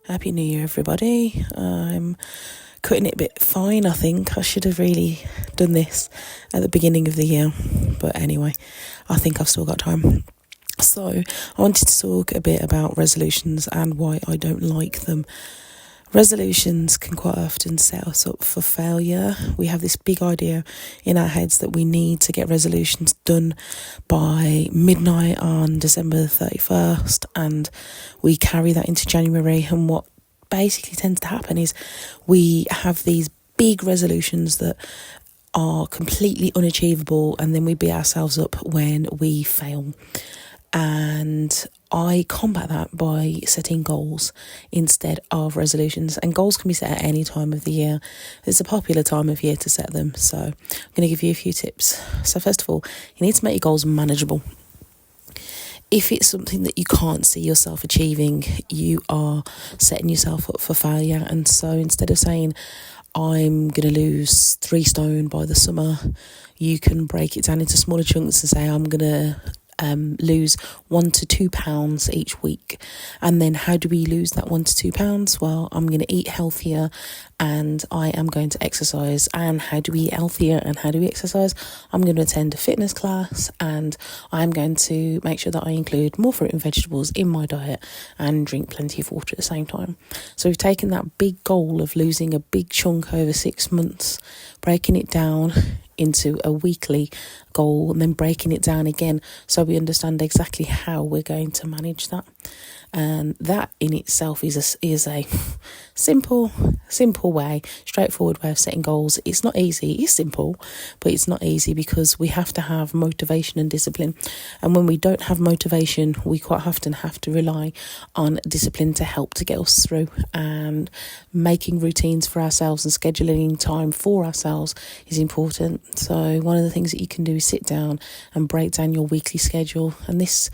Happy New Year, everybody. I'm cutting it a bit fine, I think. I should have really done this at the beginning of the year. But anyway, I think I've still got time. So I wanted to talk a bit about resolutions and why I don't like them. Resolutions can quite often set us up for failure. We have this big idea in our heads that we need to get resolutions done by midnight on December 31st, and we carry that into January. And what basically tends to happen is we have these big resolutions that are completely unachievable, and then we beat ourselves up when we fail. And I combat that by setting goals instead of resolutions. And goals can be set at any time of the year. It's a popular time of year to set them. So I'm going to give you a few tips. So first of all, you need to make your goals manageable. If it's something that you can't see yourself achieving, you are setting yourself up for failure. And so instead of saying, I'm going to lose 3 stone by the summer, you can break it down into smaller chunks and say, I'm going to lose 1 to 2 pounds each week. And then how do we lose that 1 to 2 pounds? Well, I'm going to eat healthier and I am going to exercise. And how do we eat healthier and how do we exercise? I'm going to attend a fitness class and I'm going to make sure that I include more fruit and vegetables in my diet and drink plenty of water at the same time. So we've taken that big goal of losing a big chunk over 6 months, breaking it down into a weekly goal and then breaking it down again so we understand exactly how we're going to manage that. And that in itself is a simple way, straightforward way of setting goals. It's not easy, it's simple, but it's not easy because we have to have motivation and discipline. And when we don't have motivation, we quite often have to rely on discipline to help to get us through. And making routines for ourselves and scheduling time for ourselves is important. So one of the things that you can do is sit down and break down your weekly schedule. And this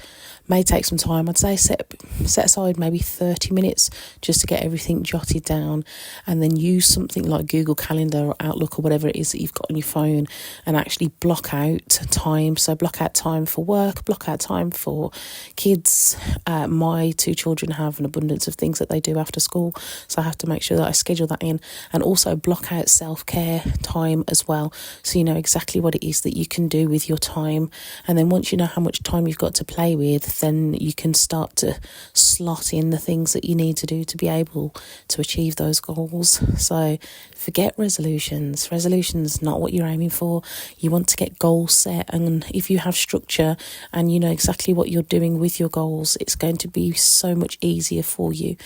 may take some time. I'd say set aside maybe 30 minutes just to get everything jotted down, and then use something like Google Calendar or Outlook or whatever it is that you've got on your phone and actually block out time. So block out time for work, block out time for kids. My 2 children have an abundance of things that they do after school, so I have to make sure that I schedule that in, and also block out self-care time as well, so you know exactly what it is that you can do with your time. And then once you know how much time you've got to play with, then you can start to slot in the things that you need to do to be able to achieve those goals. So forget resolutions. Resolutions not what you're aiming for. You want to get goals set, and if you have structure and you know exactly what you're doing with your goals, it's going to be so much easier for you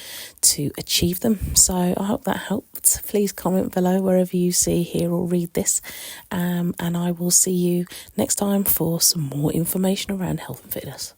to achieve them. So I hope that helped. Please comment below wherever you see, hear or read this, and I will see you next time for some more information around health and fitness.